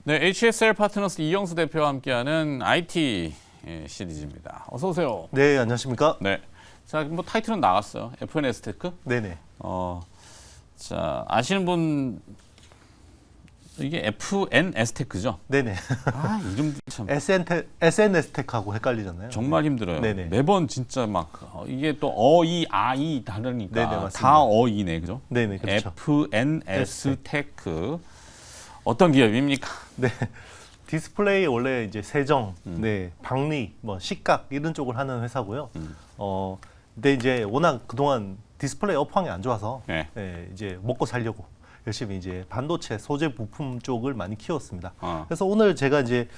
네, HSL 파트너스 이영수 대표와 함께하는 IT 시리즈입니다. 어서 오세요. 네, 안녕하십니까? 네, 자, 뭐 타이틀은 나왔어요. FNS 테크. 네네. 자, 아시는 분 이게 FNS 테크죠? 네네. 아, 이름도 참 SNS 테크하고 헷갈리잖아요. 정말 힘들어요. 네네. 매번 진짜 막 이게 또 어이, 아이 다르니까 네네, 맞습니다. 다 어이네, 그죠? 네네, 그렇죠. FNS 테크 어떤 기업입니까? 네. 디스플레이 원래 이제 세정, 네, 박리, 뭐 식각 이런 쪽을 하는 회사고요. 근데 이제 워낙 그동안 디스플레이 업황이 안 좋아서 네. 네, 이제 먹고 살려고 열심히 이제 반도체 소재 부품 쪽을 많이 키웠습니다. 그래서 오늘 제가 이제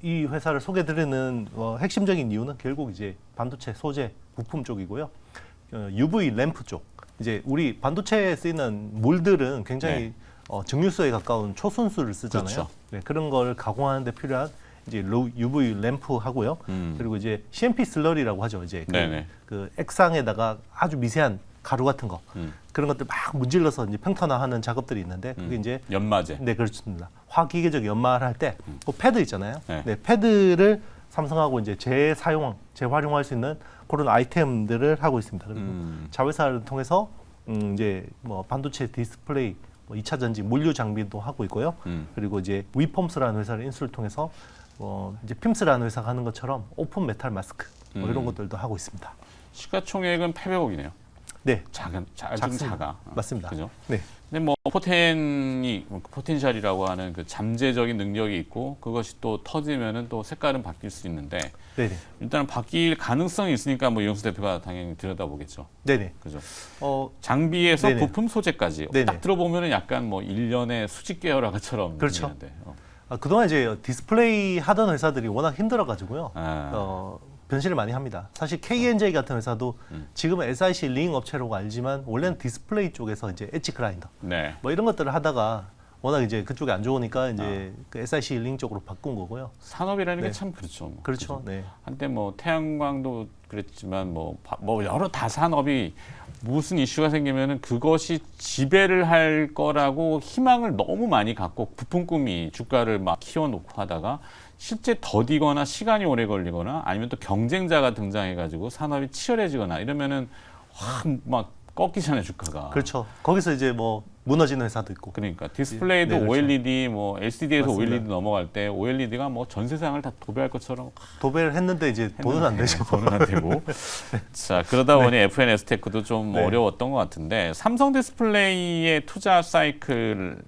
이 회사를 소개드리는 핵심적인 이유는 결국 이제 반도체 소재 부품 쪽이고요. UV 램프 쪽. 이제 우리 반도체에 쓰이는 물들은 굉장히 증류수에 가까운 초순수를 쓰잖아요. 그렇죠. 네, 그런 걸 가공하는 데 필요한 이제 UV 램프 하고요. 그리고 이제 CMP 슬러리라고 하죠. 이제 그 액상에다가 아주 미세한 가루 같은 거 그런 것들 막 문질러서 이제 평탄화하는 작업들이 있는데 그게 이제 연마제. 네, 그렇습니다. 화기계적 연마를 할 때 그 패드 있잖아요. 네. 네, 패드를 삼성하고 이제 재활용할 수 있는 그런 아이템들을 하고 있습니다. 그리고 자회사를 통해서 이제 뭐 반도체 디스플레이, 뭐 2차 전지 물류 장비도 하고 있고요. 그리고 이제 위폼스라는 회사를 인수를 통해서 이제 핌스라는 회사가 하는 것처럼 오픈 메탈 마스크 뭐 이런 것들도 하고 있습니다. 시가총액은 800억이네요. 네, 좀 작습니다. 작아. 맞습니다. 그죠? 네. 근데 뭐 포텐셜이라고 하는 그 잠재적인 능력이 있고 그것이 또 터지면은 또 색깔은 바뀔 수 있는데 네네. 일단은 바뀔 가능성이 있으니까 뭐 이영수 대표가 당연히 들여다보겠죠. 네네. 그죠? 장비에서 네네. 부품 소재까지 네네. 딱 들어보면은 약간 뭐 일련의 수직 계열화처럼 그렇죠. 들리는데. 그동안 이제 디스플레이 하던 회사들이 워낙 힘들어가지고요. 아. 변신을 많이 합니다. 사실 KNJ 같은 회사도 지금은 SIC 링 업체라고 알지만 원래는 디스플레이 쪽에서 이제 엣지 그라인더 네. 뭐 이런 것들을 하다가 워낙 이제 그쪽이 안 좋으니까 이제 그 SIC 링 쪽으로 바꾼 거고요. 산업이라는 네. 게 참 그렇죠. 뭐. 그렇죠. 그죠? 네. 한때 뭐 태양광도 그랬지만 뭐 여러 다산업이 무슨 이슈가 생기면은 그것이 지배를 할 거라고 희망을 너무 많이 갖고 부품 꿈이 주가를 막 키워놓고 하다가 실제 더디거나 시간이 오래 걸리거나 아니면 또 경쟁자가 등장해가지고 산업이 치열해지거나 이러면은 확 막 꺾이잖아요 주가가. 그렇죠. 거기서 이제 뭐 무너지는 회사도 있고. 그러니까 디스플레이도 네, 그렇죠. OLED 뭐 LCD에서 맞습니다. OLED 넘어갈 때 OLED가 뭐 전 세상을 다 도배할 것처럼 도배를 했는데 이제 돈은 안 되죠. 돈은 안 되고. 자, 그러다 보니 FNS 테크도 좀 네. 어려웠던 것 같은데 삼성 디스플레이의 투자 사이클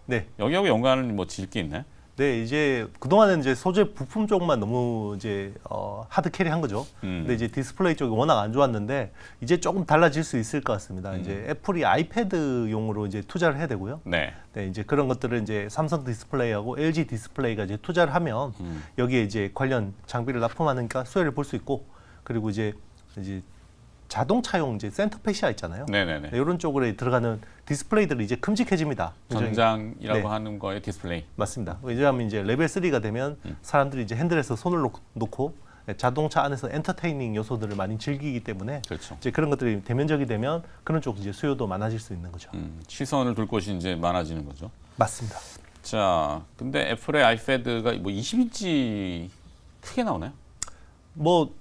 네. 여기하고 연관을 뭐 지을 게 있나요? 네, 이제 그동안은 이제 소재 부품 쪽만 너무 이제 하드 캐리한 거죠. 근데 이제 디스플레이 쪽이 워낙 안 좋았는데 이제 조금 달라질 수 있을 것 같습니다. 이제 애플이 아이패드용으로 이제 투자를 해야 되고요. 네. 네, 이제 그런 것들을 이제 삼성 디스플레이하고 LG 디스플레이가 이제 투자를 하면 여기에 이제 관련 장비를 납품하니까 수혜를 볼 수 있고 그리고 이제 자동차용 이제 센터페시아 있잖아요. 네네네. 네, 이런 쪽으로 들어가는 디스플레이들이 이제 큼직해집니다. 굉장히. 전장이라고 네. 하는 거에 디스플레이. 맞습니다. 왜냐하면 이제 레벨 3가 되면 사람들이 이제 핸들에서 손을 놓고 자동차 안에서 엔터테이닝 요소들을 많이 즐기기 때문에 그렇죠. 이제 그런 것들이 대면적이 되면 그런 쪽 이제 수요도 많아질 수 있는 거죠. 시선을 둘 곳이 이제 많아지는 거죠. 맞습니다. 자, 근데 애플의 아이패드가 뭐 20인치 크게 나오나요? 뭐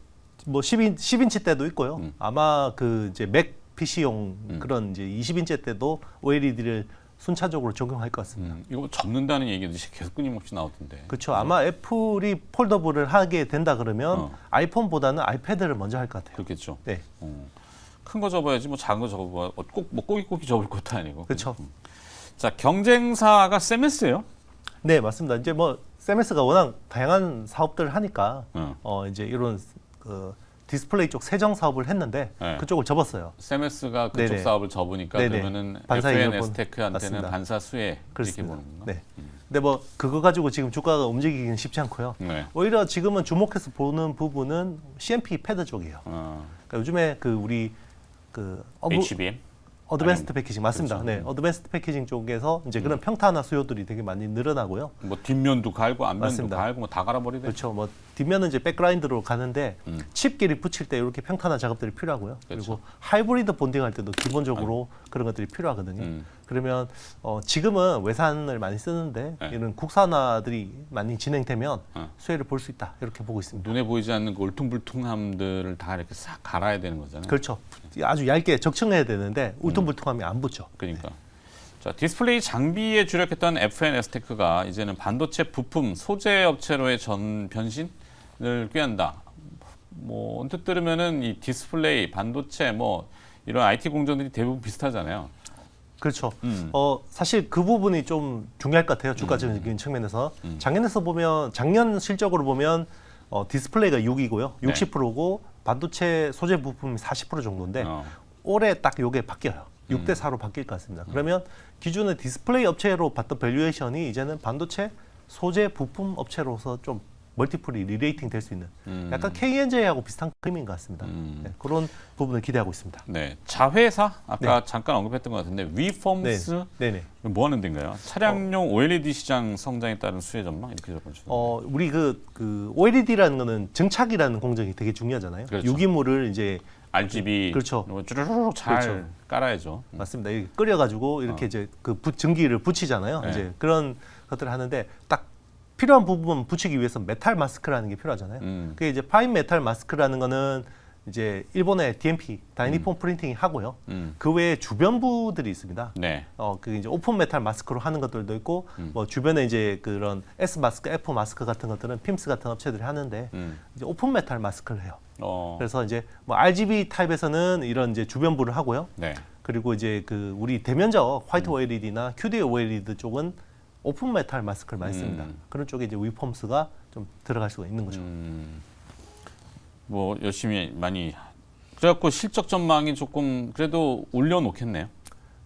10인치 때도 있고요. 아마 그 이제 맥 PC용 그런 이제 20인치 때도 OLED를 순차적으로 적용할 것 같습니다. 이거 접는다는 얘기도 계속 끊임없이 나오던데. 그렇죠. 아마 애플이 폴더블을 하게 된다 그러면 아이폰보다는 아이패드를 먼저 할 것 같아요. 그렇겠죠. 네. 큰 거 접어야지 뭐 작은 거 접어봐. 꼭뭐 꼬깃꼬깃 접을 것도 아니고. 그렇죠. 자, 경쟁사가 세메스예요? 네, 맞습니다. 이제 뭐 세메스가 워낙 다양한 사업들을 하니까 이제 이런 그 디스플레이 쪽 세정 사업을 했는데 네. 그쪽을 접었어요. 세메스가 그쪽 네네. 사업을 접으니까 네네. 그러면은 반사 FNS 이어폰. 테크한테는 맞습니다. 반사 수혜 이렇게 그렇습니다. 보는 건가? 네. 근데 뭐 그거 가지고 지금 주가가 움직이기는 쉽지 않고요. 네. 오히려 지금은 주목해서 보는 부분은 CMP 패드 쪽이에요. 그러니까 요즘에 그 우리 그 HBM? 어드밴스드 패키징 맞습니다. 그렇죠. 네, 어드밴스드 패키징 쪽에서 이제 그런 평탄화 수요들이 되게 많이 늘어나고요. 뭐 뒷면도 갈고 앞면도 맞습니다. 갈고 뭐 다 갈아버리네. 그렇죠. 뭐 뒷면은 이제 백그라인드로 가는데 칩끼리 붙일 때 이렇게 평탄화 작업들이 필요하고요. 그렇죠. 그리고 하이브리드 본딩 할 때도 기본적으로 그런 것들이 필요하거든요. 그러면 지금은 외산을 많이 쓰는데 네. 이런 국산화들이 많이 진행되면 수혜를 볼 수 있다 이렇게 보고 있습니다. 눈에 보이지 않는 그 울퉁불퉁함들을 다 이렇게 싹 갈아야 되는 거잖아요. 그렇죠. 아주 얇게 적층해야 되는데 울퉁불퉁함이 안 붙죠. 그러니까. 자, 디스플레이 장비에 주력했던 FNS테크가 이제는 반도체 부품 소재 업체로의 변신을 꾀한다. 뭐 언뜻 들으면은 이 디스플레이, 반도체 뭐 이런 IT 공정들이 대부분 비슷하잖아요. 그렇죠. 사실 그 부분이 좀 중요할 것 같아요. 주가적인 측면에서. 작년 실적으로 보면 디스플레이가 6이고요. 60%고 반도체 소재 부품이 40% 정도인데 올해 딱 요게 바뀌어요. 6대 4로 바뀔 것 같습니다. 그러면 기존의 디스플레이 업체로 봤던 밸류에이션이 이제는 반도체 소재 부품 업체로서 좀 멀티플이 리레이팅 될 수 있는 약간 KNJ하고 비슷한 그림인 것 같습니다. 네, 그런 부분을 기대하고 있습니다. 네, 자회사 아까 잠깐 언급했던 것 같은데 위폼스 뭐 하는 데인가요? 차량용 OLED 시장 성장에 따른 수혜 전망 이렇게 적어주셨는데. 우리 그 OLED라는 거는 증착이라는 공정이 되게 중요하잖아요. 그렇죠. 유기물을 이제 RGB 그렇죠. 쭈르르 잘 그렇죠. 깔아야죠. 맞습니다. 이렇게 끓여가지고 이렇게 이제 그 전기를 붙이잖아요. 네. 이제 그런 것들을 하는데 딱 필요한 부분 붙이기 위해서 메탈 마스크라는 게 필요하잖아요. 그게 이제 파인 메탈 마스크라는 거는 이제 일본의 DMP 다이니폰 프린팅이 하고요. 그 외에 주변부들이 있습니다. 네. 그게 이제 오픈 메탈 마스크로 하는 것들도 있고, 뭐 주변에 이제 그런 S 마스크, F 마스크 같은 것들은 핌스 같은 업체들이 하는데 이제 오픈 메탈 마스크를 해요. 그래서 이제 뭐 RGB 타입에서는 이런 이제 주변부를 하고요. 네. 그리고 이제 그 우리 대면적 화이트 OLED나 QD OLED 쪽은 오픈 메탈 마스크를 많이 씁니다. 그런 쪽에 이제 위폼스가 좀 들어갈 수가 있는 거죠. 뭐 열심히 많이 그래갖고 실적 전망이 조금 그래도 올려놓겠네요.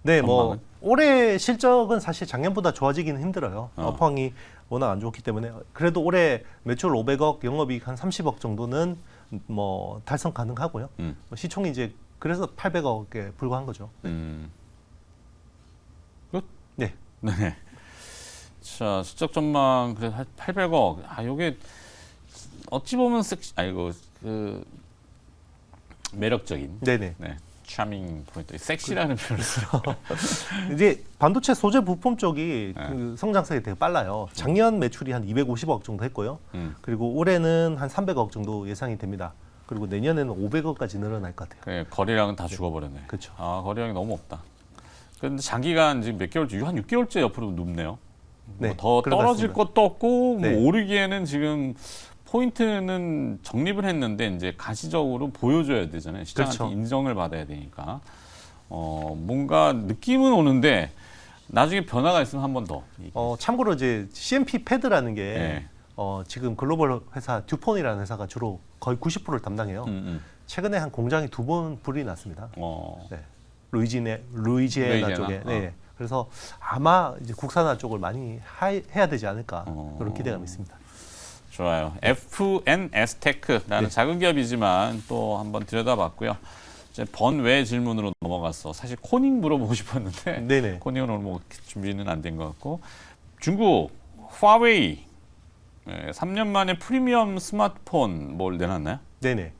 네, 전망은? 뭐 올해 실적은 사실 작년보다 좋아지기는 힘들어요. 업황이 워낙 안 좋기 때문에 그래도 올해 매출 500억, 영업이익 한 30억 정도는 뭐 달성 가능하고요. 뭐 시총이 이제 그래서 800억에 불과한 거죠. 끝? 네. 네. 자, 실적 전망 그래서 800억. 요게 어찌 보면 그 매력적인. 네네. 네. 차밍 포인트. 섹시라는 표현을 써요. 이제 반도체 소재 부품 쪽이 네. 그 성장세가 되게 빨라요. 작년 매출이 한 250억 정도 했고요. 그리고 올해는 한 300억 정도 예상이 됩니다. 그리고 내년에는 500억까지 늘어날 것 같아요. 그래, 거래량은 다 죽어버렸네. 그렇죠. 거래량이 너무 없다. 그런데 장기간 지금 몇 개월째, 한 6개월째 옆으로 눕네요. 네, 더 그런 것 떨어질 같습니다. 것도 없고 네. 뭐 오르기에는 지금 포인트는 적립을 했는데 이제 가시적으로 보여줘야 되잖아요. 시장한테 그렇죠. 인정을 받아야 되니까 뭔가 느낌은 오는데 나중에 변화가 있으면 한 번 더. 참고로 이제 CMP 패드라는 게 네. 지금 글로벌 회사 듀폰이라는 회사가 주로 거의 90%를 담당해요. 최근에 한 공장이 2번 불이 났습니다. 네. 루이지애나 쪽에. 네. 그래서 아마 이제 국산화 쪽을 많이 해야 되지 않을까 그런 기대감이 있습니다. 좋아요. FNS테크라는 네. 작은 기업이지만 또 한번 들여다봤고요. 이제 번외 질문으로 넘어갔어. 사실 코닝 물어보고 싶었는데 네네. 코닝은 오늘 뭐 준비는 안 된 것 같고 중국 화웨이 3년 만에 프리미엄 스마트폰 뭘 내놨나요? 네네.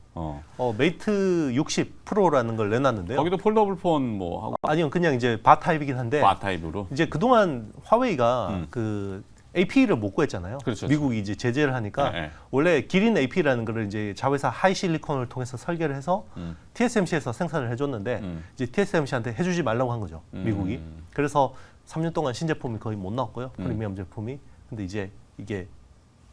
메이트 60 프로라는 걸 내놨는데요. 거기도 폴더블 폰 뭐 하고 아니요, 그냥 이제 바 타입이긴 한데 바 타입으로. 이제 그동안 화웨이가 그 AP를 못 구했잖아요. 그렇죠. 미국이 이제 제재를 하니까 네. 원래 기린 AP라는 거를 이제 자회사 하이실리콘을 통해서 설계를 해서 TSMC에서 생산을 해줬는데 이제 TSMC한테 해주지 말라고 한 거죠. 미국이. 그래서 3년 동안 신제품이 거의 못 나왔고요. 프리미엄 제품이. 근데 이제 이게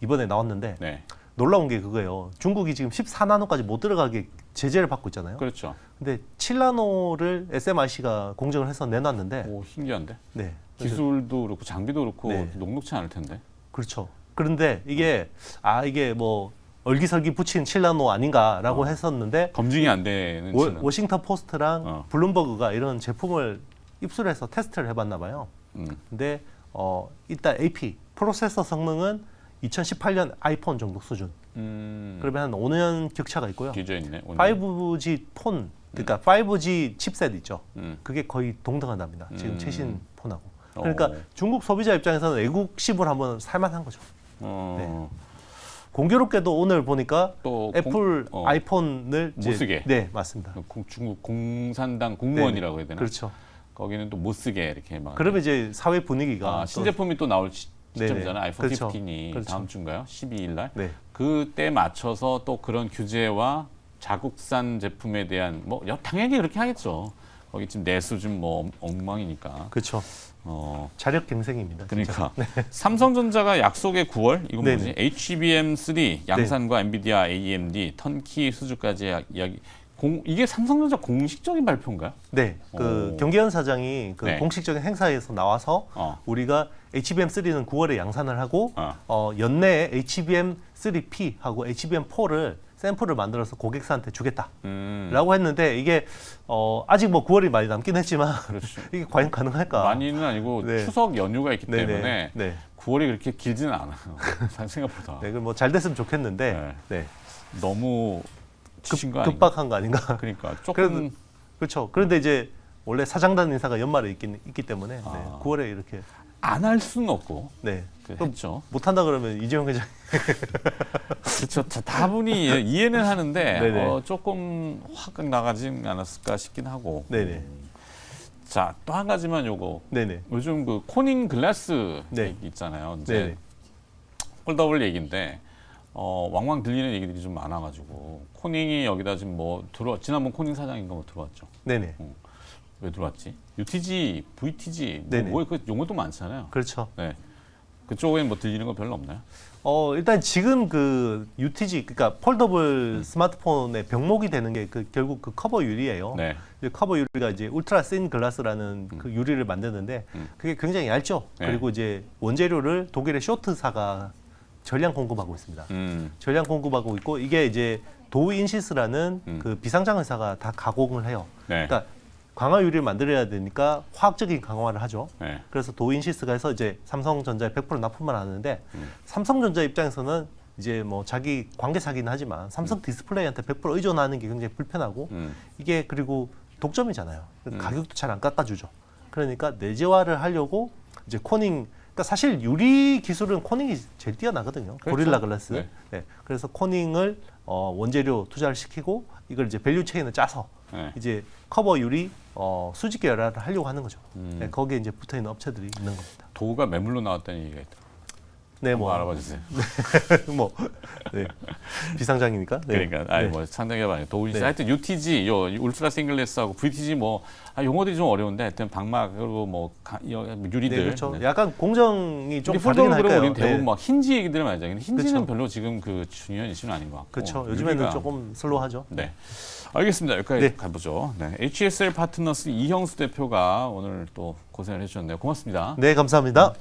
이번에 나왔는데 네. 놀라운 게 그거예요. 중국이 지금 14나노까지 못 들어가게 제재를 받고 있잖아요. 그렇죠. 근데 7나노를 SMIC가 공정을 해서 내놨는데 오, 신기한데. 네. 기술도 그렇고 장비도 그렇고 네. 녹록치 않을 텐데. 그렇죠. 그런데 이게 이게 뭐 얼기설기 붙인 7나노 아닌가라고 했었는데 검증이 안 되는 친구. 워싱턴 포스트랑 블룸버그가 이런 제품을 입수해서 테스트를 해봤나 봐요. 근데 이따 AP 프로세서 성능은 2018년 아이폰 정도 수준. 그러면 한 5년 격차가 있고요. 뒤져 있네. 5G 폰, 그러니까 5G 칩셋 있죠. 그게 거의 동등하답니다. 지금 최신 폰하고. 그러니까 중국 소비자 입장에서는 애국심을 한번 살만한 거죠. 네. 공교롭게도 오늘 보니까 또 애플 아이폰을 못 쓰게. 네, 맞습니다. 중국 공산당 공무원이라고 해야 되나? 그렇죠. 거기는 또 못 쓰게 이렇게 막. 그러면 이제 사회 분위기가 신제품이 또 나올 시점이잖아요. 아이폰 그렇죠. 15이 그렇죠. 다음 주인가요? 12일 날. 네. 그때 맞춰서 또 그런 규제와 자국산 제품에 대한 뭐 당연히 그렇게 하겠죠. 거기 지금 내수 좀 뭐 엉망이니까. 그렇죠. 자력 경쟁입니다. 그러니까 삼성전자가 약속의 9월 이건 네네. 뭐지? HBM3 양산과 엔비디아, AMD 턴키 수주까지 이야기. 이게 삼성전자 공식적인 발표인가요? 네, 경기현 사장이 네. 공식적인 행사에서 나와서 우리가 HBM3는 9월에 양산을 하고 연내에 HBM3P하고 HBM4를 샘플을 만들어서 고객사한테 주겠다라고 했는데 이게 아직 뭐 9월이 많이 남긴 했지만 그렇죠. 이게 과연 가능할까? 많이는 아니고 네. 추석 연휴가 있기 네네. 때문에 네. 9월이 그렇게 길지는 않아요. 생각보다. 네, 뭐 잘 됐으면 좋겠는데 네. 너무 지친 거 아닌가? 급박한 거 아닌가? 그러니까 조금 그렇죠. 그런데 이제 원래 사장단 인사가 연말에 있기 때문에 9월에 이렇게 안 할 수는 없고 네. 했죠. 못한다 그러면 이재용 회장 그렇죠. 다분히 이해는 하는데 조금 확 나가진 않았을까 싶긴 하고. 네네. 자, 또 한 가지만 요거. 네네. 요즘 그 코닝 글라스 네. 얘기 있잖아요. 이제 네네. 홀더블 얘기인데 왕왕 들리는 얘기들이 좀 많아가지고 코닝이 여기다 지금 뭐 지난번 코닝 사장인가 뭐 들어왔죠. 네네. 왜 들어왔지? UTG, VTG 네네. 뭐 그 용어도 많잖아요. 그렇죠. 네. 그쪽엔 뭐 들리는 거 별로 없나요? 일단 지금 그 UTG 그러니까 폴더블 스마트폰의 병목이 되는 게 결국 그 커버 유리예요. 네. 이제 커버 유리가 이제 울트라 신 글라스라는 그 유리를 만드는데 그게 굉장히 얇죠. 네. 그리고 이제 원재료를 독일의 쇼트사가 전량 공급하고 있습니다. 전량 공급하고 있고 이게 이제 도우인시스라는 그 비상장 회사가 다 가공을 해요. 네. 그러니까 강화 유리를 만들어야 되니까 화학적인 강화를 하죠. 네. 그래서 도인시스가 해서 이제 삼성전자에 100% 납품을 하는데 삼성전자 입장에서는 이제 뭐 자기 관계사기는 하지만 삼성 디스플레이한테 100% 의존하는 게 굉장히 불편하고 이게 그리고 독점이잖아요. 가격도 잘 안 깎아주죠. 그러니까 내재화를 하려고 이제 코닝 그러니까 사실 유리 기술은 코닝이 제일 뛰어나거든요. 그렇죠. 고릴라 글라스. 네. 네. 그래서 코닝을 원재료 투자를 시키고 이걸 이제 밸류 체인을 짜서 네. 이제 커버 유리 수직 계열화를 하려고 하는 거죠. 네, 거기에 이제 붙어 있는 업체들이 있는 겁니다. 도우가 매물로 나왔다는 얘기가 있더라고요. 네, 한번 알아봐 주세요. 뭐 네. 비상장이니까. 네. 그러니까 아니 네. 뭐 상당히가 많아요. 도우인시 네. 하여튼 UTG, 요 울트라 싱글레스하고 VTG 뭐 용어들이 좀 어려운데 하여튼 방막 그리고 뭐 유리들. 네, 그렇죠. 네. 약간 공정이 좀 우리 다르긴 폴더블 할까요? 우리는 대부분 네. 막 힌지 얘기들을 많이 하잖아요. 근데 힌지는 그렇죠. 별로 지금 그 중요한 이슈는 아닌 것 같고. 그렇죠. 요즘에는 유리가- 조금 슬로우하죠. 네. 알겠습니다. 여기까지 네. 가보죠. 네. HSL 파트너스 이형수 대표가 오늘 또 고생을 해주셨네요. 고맙습니다. 네, 감사합니다.